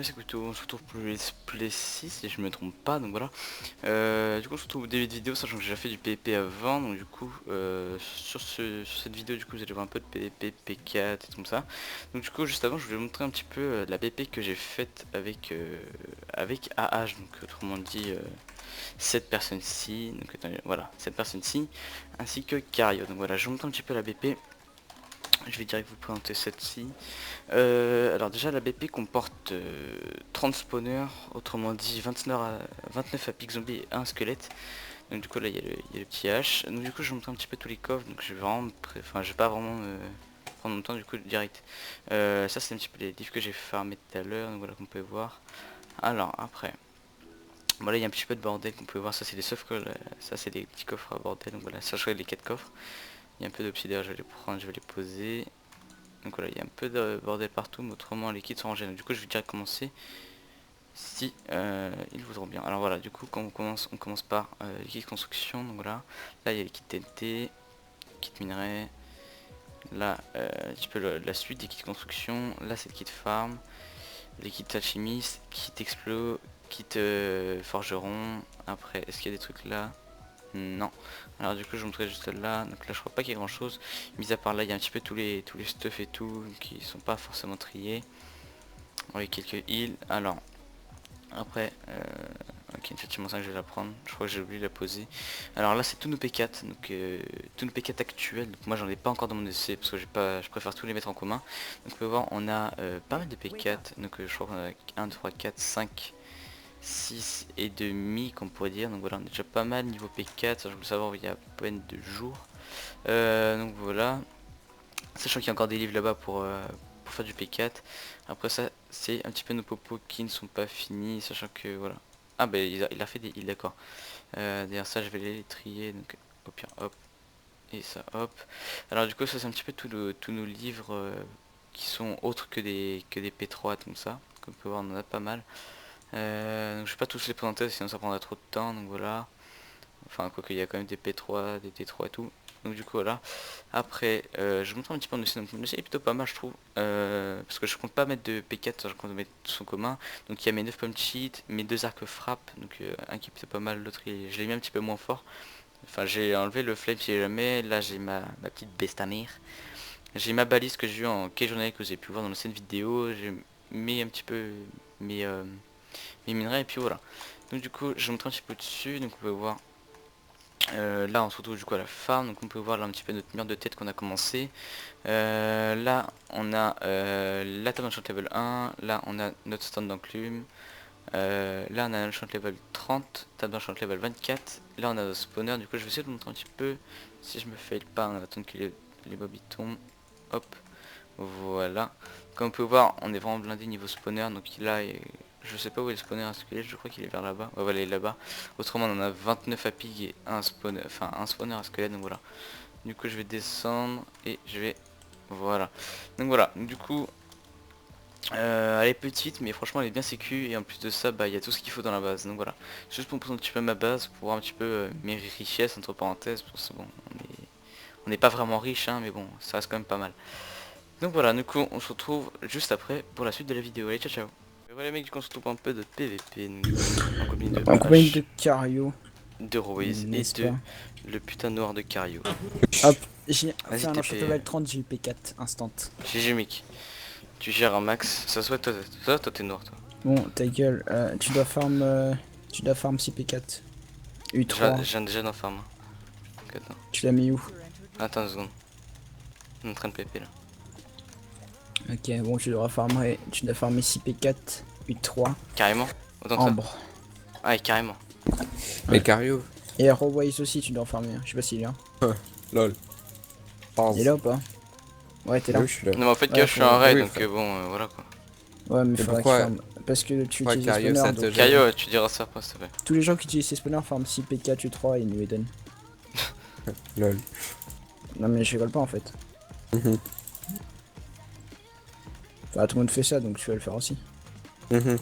c'est plutôt on se retrouve pour le let's play 6 si je me trompe pas, donc voilà. Du coup on se retrouve au début de vidéo, sachant que j'ai déjà fait du PvP avant, donc du coup sur cette vidéo du coup vous allez voir un peu de PvP, P4 et tout ça. Donc du coup juste avant je voulais vous montrer un petit peu la PvP que j'ai faite avec AH, donc autrement dit cette personne-ci, donc attendez, voilà, cette personne-ci, ainsi que Cario. Donc voilà, je vous montre un petit peu la BP. Je vais direct vous présenter celle-ci. Alors déjà la BP comporte 30 spawners, autrement dit 29 à pic zombie et un squelette. Donc du coup là il y a le petit H. Donc du coup je vais montrer un petit peu tous les coffres, donc je vais vraiment, je vais pas vraiment prendre mon temps du coup direct. Ça c'est un petit peu les livres que j'ai farmé tout à l'heure, donc voilà qu'on peut voir. Alors après, voilà il y a un petit peu de bordel qu'on peut voir, ça c'est des sauf que ça c'est des petits coffres à bordel, donc voilà ça je les 4 coffres. Il y a un peu d'obsidienne, je vais les prendre, je vais les poser. Donc voilà, il y a un peu de bordel partout, mais autrement les kits sont rangés. Donc, du coup, je vais direct commencer si ils voudront bien. Alors voilà, du coup, quand on commence par les kits construction. Donc voilà, là il y a les kits TNT, kits minerais. Là, un petit peu la suite des kits construction. Là, c'est le kit farm, les kits alchimiste, kit explo, kit forgeron. Après, est-ce qu'il y a des trucs là? Non. Alors du coup je vous montrerai juste là. Donc là je crois pas qu'il y ait grand chose. Mis à part là il y a un petit peu tous les stuff et tout qui sont pas forcément triés. Avec quelques heals. Alors après ok, effectivement ça je vais la prendre. Je crois que j'ai oublié de la poser. Alors là c'est tous nos P4. Donc tous nos P4 actuels. Donc moi j'en ai pas encore dans mon essai parce que je préfère tous les mettre en commun. Donc vous pouvez voir on a pas mal de P4. Donc je crois qu'on a 1, 2, 3, 4, 5. 6 et demi qu'on pourrait dire, donc voilà on est déjà pas mal niveau P4, ça je veux le savoir il y a à peine 2 jours. Donc voilà, sachant qu'il y a encore des livres là-bas pour faire du P4. Après ça c'est un petit peu nos popos qui ne sont pas finis, sachant que voilà. Ah bah il a fait des îles, d'accord. D'ailleurs ça je vais les trier, donc au pire hop, et ça hop. Alors du coup ça c'est un petit peu tous nos livres qui sont autres que des P3 comme ça, comme vous pouvez voir on en a pas mal. Donc je vais pas tous les présenter sinon ça prendra trop de temps, donc voilà. Enfin quoi qu'il y a quand même des P3, des T3 et tout. Donc du coup voilà. Après je vous montre un petit peu mon dossier. Donc mon dossier est plutôt pas mal je trouve. Parce que je compte pas mettre de P4, je compte mettre tous en commun. Donc il y a mes 9 pommes cheat, mes 2 arcs frappe. Donc un qui est plutôt pas mal, l'autre je l'ai mis un petit peu moins fort. Enfin j'ai enlevé le flame si jamais. Là j'ai ma petite bestamire. J'ai ma balise que j'ai eu en quai journalier que vous avez pu voir dans l'ancienne vidéo. J'ai mis un petit peu mes, mes minerais et puis voilà. Donc du coup je vais montrer un petit peu dessus. Donc vous pouvez voir là on se retrouve du coup à la farm. Donc on peut voir là un petit peu notre mur de tête qu'on a commencé. Là on a la table d'enchant level 1. Là on a notre stand d'enclume. Là on a un enchant level 30, table d'enchant level 24. Là on a le spawner. Du coup je vais essayer de vous montrer un petit peu. Si je me fail pas, on va attendre que les mobs tombent. Hop, voilà. Comme on peut voir on est vraiment blindé niveau spawner. Donc là je sais pas où est le spawner à squelette, je crois qu'il est vers là-bas. Ouais, voilà, il est là-bas. Autrement, on en a 29 à pig et un spawner, enfin un spawner à squelette, donc voilà. Du coup, je vais descendre et je vais... Voilà. Donc voilà, du coup, elle est petite, mais franchement, elle est bien sécu. Et en plus de ça, bah, il y a tout ce qu'il faut dans la base. Donc voilà. Juste pour présenter un petit peu ma base, pour voir un petit peu mes richesses, entre parenthèses. Parce que bon, on n'est pas vraiment riche, hein, mais bon, ça reste quand même pas mal. Donc voilà, du coup, on se retrouve juste après pour la suite de la vidéo. Allez, ciao, ciao. Et voilà les mecs, du coup on se retrouve un peu de PVP en compagnie de En compagnie H, de Cario, de Royce et n'est-ce de pas? le putain noir de Cario. Hop, j'ai fait Vas-y un t'es enchant fait... level 30, j'ai eu P4 instant. GG mec, tu gères un max, ça soit toi t'es noir toi. Bon, ta gueule, tu dois farm 6 P4. U3, J'ai déjà d'en farm. Donc, attends. tu l'as mis où? Attends une seconde, on est en train de PP là. Ok, bon, tu dois farmer 6 P4, U3, Carrément? Autant que ça? Ambre. Ouais carrément. Mais Ouais. Cario, Et Arrowwise aussi, tu dois en farmer, je sais pas s'il est là. lol. Il est Pause. là ou pas? Ouais, t'es Oui, là. je suis là. Non mais en fait gars Ouais, je suis en raid Oui, donc frère. bon voilà quoi. Ouais, mais Et faudra qu'il pourquoi, farme. Parce que tu pourquoi utilises les Cario, spawners, ça te donc gêne? Cario tu diras ça après s'il te plaît. tous les gens qui utilisent ces spawners farment 6 P4, U3 et ils nous les donnent. Lol. Non, mais je rigole pas en fait. Mhm. Enfin, tout le monde fait ça, donc tu vas le faire aussi. Mhm.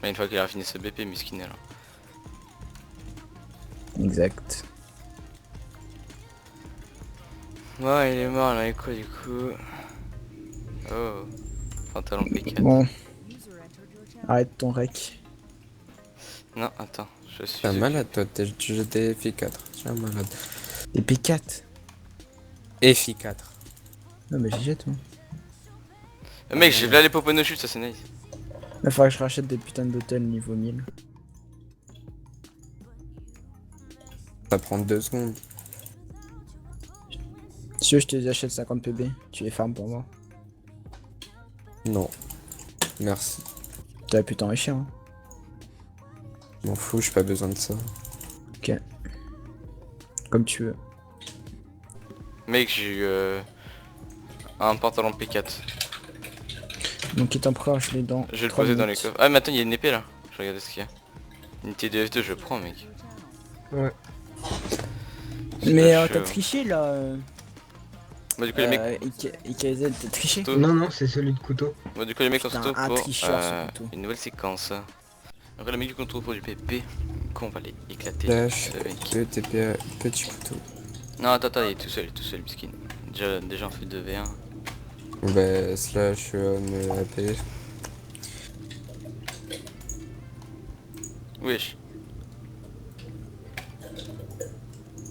Mais une fois qu'il a fini ce BP miskiné là. Exact. Ouais il est mort là et quoi du coup. Oh. Pantalon P4. Bon, arrête ton rec. Non, attends, je suis... T'es un malade, toi. Tu jettes des FI4. Tu es un malade. Des P4. FI4. Non, mais j'y jette, moi. Mec, j'ai là les Poponochus, ça c'est nice. Il faudrait que je rachète des putains de bottles niveau 1000. Ça prend 2 secondes. Si tu veux, je te les achète 50 PB. Tu les farmes pour moi. Non. Merci. Tu vas putain enrichir, hein. M'en fous, j'ai pas besoin de ça. Ok. Comme tu veux. Mec, j'ai eu un pantalon P4. Donc, étant prêt, je l'ai dans. Je vais le 3 poser dans les minutes. coffres. Ah mais attends, il y a une épée là. Je vais regarder ce qu'il y a. Une T2F2, je prends mec. Ouais. Mais Slash, t'as triché là. Bah du coup les mecs... IKZ, t'as triché. Couteau. Non, non, c'est celui de couteau. Bah du coup les mecs on se Putain, retrouve un pour tricheur, ce couteau. une nouvelle séquence. Après les mecs du coup on se retrouve pour du PP. Du coup on va les éclater. Flash, ce mec. que TPA, petit couteau. Non attends, il est tout seul Biskin. Déjà on fait 2v1. Bah, slash, AP. Wesh.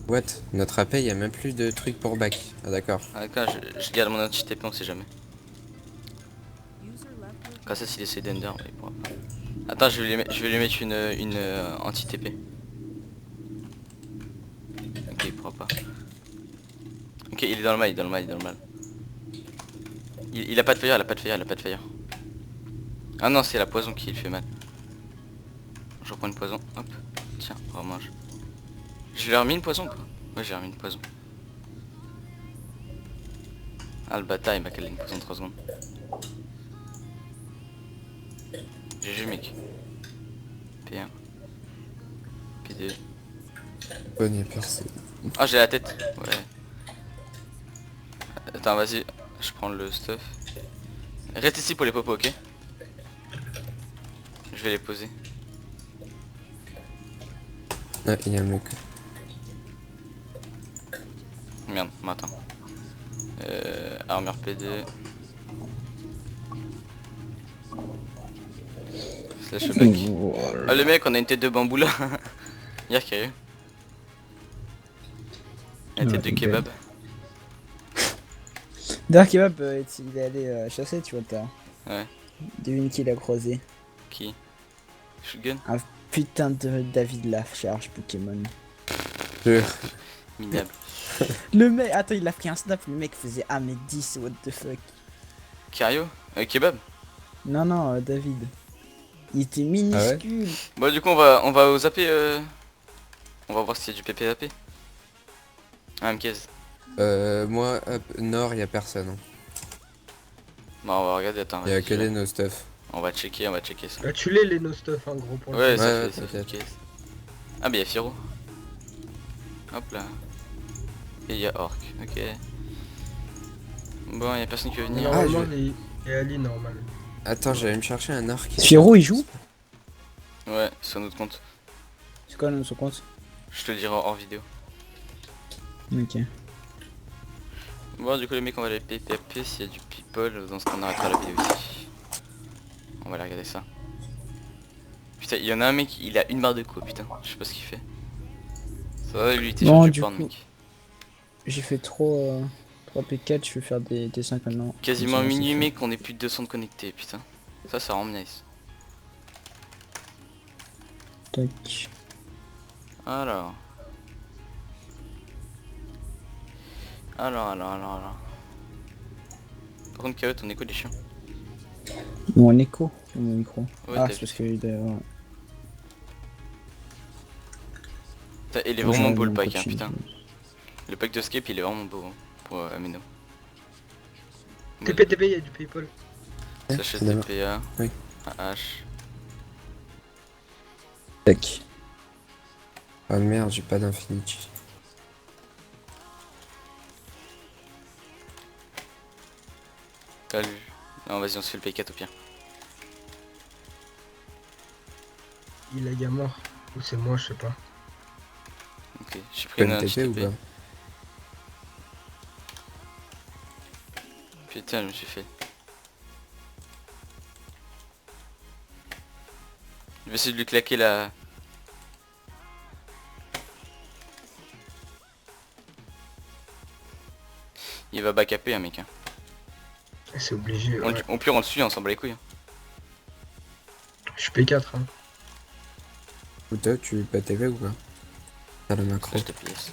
What? Notre AP, y a même plus de trucs pour back. Ah, d'accord. Ah d'accord, je garde mon anti-TP, on sait jamais. Comme ça s'il essaie d'ender, il pourra pas. Attends, je vais lui mettre une anti-TP. Ok, il pourra pas. Ok, il est dans le mal, il est dans le mal. Il a pas de fire. Ah non, c'est la poison qui le fait mal. Je reprends une poison, hop. Tiens, remange. Je lui ai remis une poison ou pas? Ouais, j'ai remis une poison. Ah le bâtard il m'a calé une poison de 3 secondes. GG mec. P1. P2. Bonne y a personne. Ah j'ai la tête. Ouais. Attends vas-y. Je prends le stuff. Reste ici pour les popos, ok? Je vais les poser. Ah, il y a un mec. Merde, m'attends. Armure P2. Slash back. Ah le mec, on a une tête de bambou là. Hier qu'il y a eu. La tête de kebab. D'ailleurs, Kebab, il est allé chasser, tu vois, t'as. Ouais. Devine qui l'a croisé. Qui? Shotgun? Putain de David la charge Pokémon. Minable. Le mec, attends, il a pris un snap, le mec faisait 1m10, what the fuck. Cario? Kebab? Non, David. Il était minuscule. Bon du coup on va aux AP on va voir s'il y a du PPAP. Ah MKZ. Moi, hop, nord, y a personne. Hein. Bon on va regarder, attends. Y a vas-y, que des no stuff. on va checker ça. Bah, tu les no stuff en gros pour Ouais, le Ouais, ça fait peut-être. caisse. Ah mais y'a Firo. Hop là. Et y'a Orc, ok. Bon y'a personne qui veut venir. Ah, Normalement, il est Ali normal. Attends, j'allais me chercher un arc. Firo, il joue. Ouais, sur notre compte. C'est quoi le nom de son compte? Je te le dirai hors vidéo. Ok. Bon du coup les mecs on va aller PPAP s'il y a du people, dans ce qu'on arrêtera la vidéo ici. On va aller regarder ça. Putain il y en a un mec, il a une barre de co putain, je sais pas ce qu'il fait. Ça va lui t'es Bon, sur du du porn coup, mec. j'ai fait trop 3 P4, je vais faire des 5 maintenant. Quasiment Comme ça, minuit c'est fait. mec, on est plus de 200 de connectés putain. Ça rend nice. Tac. Alors. Alors. Par contre KO ton écho il est chiant. Mon écho, mon micro. Ouais, Ah, t'as c'est parce que il doit y avoir. Putain, il est Moi, vraiment j'aurais beau le mon pack hein, coaching. putain. Le pack de Scape il est vraiment beau hein, pour Ameno. TP, il y a du PayPal. Sachet D'accord. TPA, Oui. un H. Tac. Ah merde, j'ai pas d'infinity. Salut. Non vas-y on se fait le P4 au pire. Il a gamin. Ou c'est moi, je sais pas. Ok, j'ai pris une TP ou HTP. pas? Putain je me suis fait. Je vais essayer de lui claquer la... Il va back AP, mec. Hein. C'est obligé, ouais. Au pire, on le suit, on s'en bat les couilles. Hein. Je suis P4, hein. Ou toi, tu peux TV ou pas? T'as le macro. Je te PS.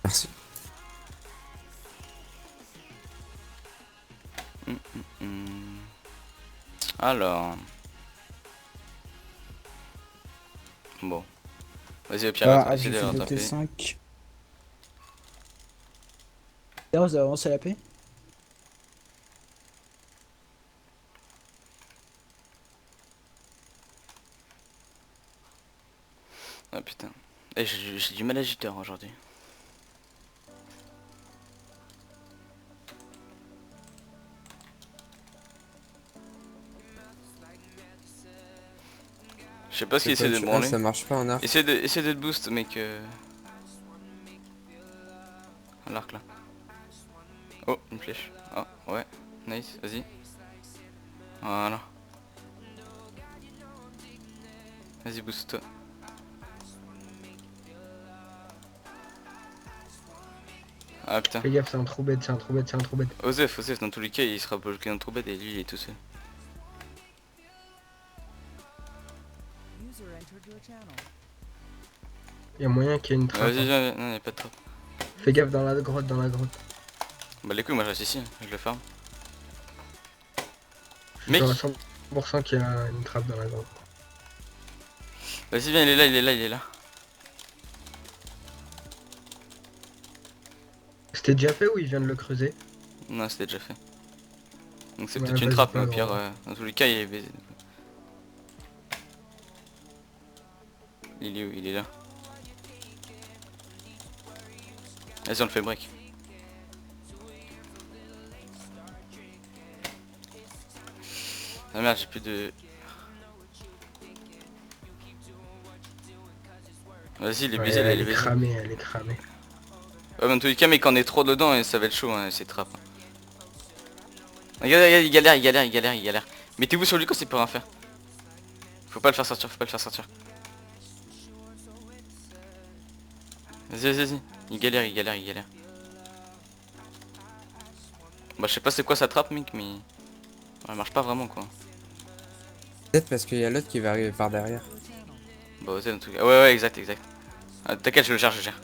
Merci. Alors... Bon. Vas-y, au pire, Ah, on va essayer j'ai de fait le rattraper. 2T5. D'ailleurs, vous avez avancé la paix? Ah putain. Eh, j'ai du mal à jitter aujourd'hui. Je sais pas ce qu'il essaie de Ah, branler. ça marche pas en arc. Essaye de te boost, mec. À l'arc là. Oh, une flèche. Ah, ouais. Nice, vas-y. Voilà. Vas-y, boost toi. Ah putain. Fais gaffe, c'est un trou bête, c'est un trou bête, c'est un trou bête. Osef, dans tous les cas, il sera bloqué dans le trou bête et lui, il est tout seul. Il y a moyen qu'il y ait une trappe. Vas-y, Hein. viens, non, y'a pas de trappe. Fais gaffe dans la grotte, dans la grotte. Bah les couilles, moi je reste ici, je le farm. Je Mec. suis à 100% qu'il y a une trappe dans la grotte. Vas-y, viens, il est là, il est là, il est là. C'était déjà fait ou il vient de le creuser? Non, c'était déjà fait. Donc c'est Ouais, peut-être une vas-y, trappe, pas mais au pire, grave. dans tous les cas, il est baisé. Il est où? Il est là. Vas-y, on le fait break. Ah merde, j'ai plus de... Vas-y, il est baisé, Ouais, là, il elle est est baisé. cramée, elle est cramée. Ouais, dans tous les cas, mais quand on est trop dedans, ça va être chaud, hein, ces trappes. Regarde, regarde, il galère, il galère, il galère, il galère. Mettez-vous sur lui quand c'est pour rien faire. Faut pas le faire sortir, faut pas le faire sortir. Vas-y, vas-y, vas-y. Il galère, il galère, il galère. Bah je sais pas c'est quoi sa trappe, mec, mais... Ouais, elle marche pas vraiment, quoi. Peut-être parce qu'il y a l'autre qui va arriver par derrière. Bah ouais, dans tout cas. Ouais, ouais, exact, exact. Ah, t'inquiète, je le gère, je le gère.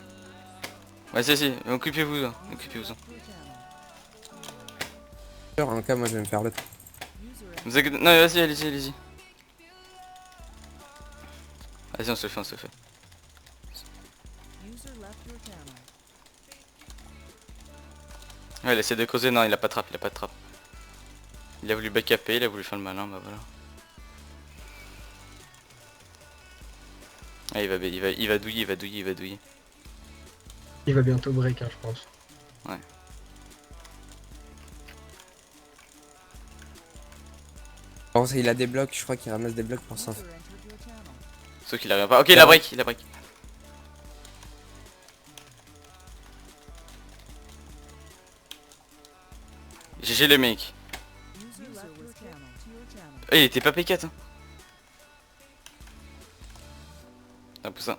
Vas-y, vas-y, occupez-vous-en, occupez-vous-en. En cas, moi je vais me faire l'autre. Vous inquiétez... Non, vas-y, allez-y, allez-y. Vas-y, on se le fait, on se le fait. Ouais, il essaie de creuser, non, il a pas de trappe, il a pas de trappe. Il a voulu backuper, il a voulu faire le malin, bah voilà. Ah, il va douiller, il va douiller, il va douiller. Il va bientôt break, hein, je pense. Ouais. Bon, il a des blocs, je crois qu'il ramasse des blocs pour ça. Sauf qu'il arrive pas. Ok, il a break, il a break. GG les mecs. Eh, il était pas P4 hein. Un poussin.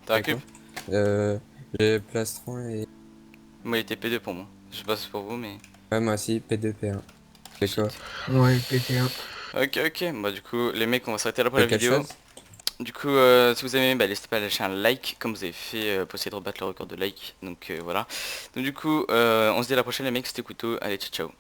T'as récup? J'ai plastron et... Moi il était P2 pour moi. Je sais pas si c'est pour vous mais... Ouais, moi aussi, P2, P1. C'est quoi? Ouais, PT1. Ok, ok. Bah du coup les mecs on va s'arrêter là pour la Quelque vidéo. chose? Du coup si vous avez aimé, bah, n'hésitez pas à lâcher un like comme vous avez fait pour essayer de rebattre le record de like. Donc voilà. Donc du coup on se dit à la prochaine les mecs, c'était Couteau. Allez ciao ciao.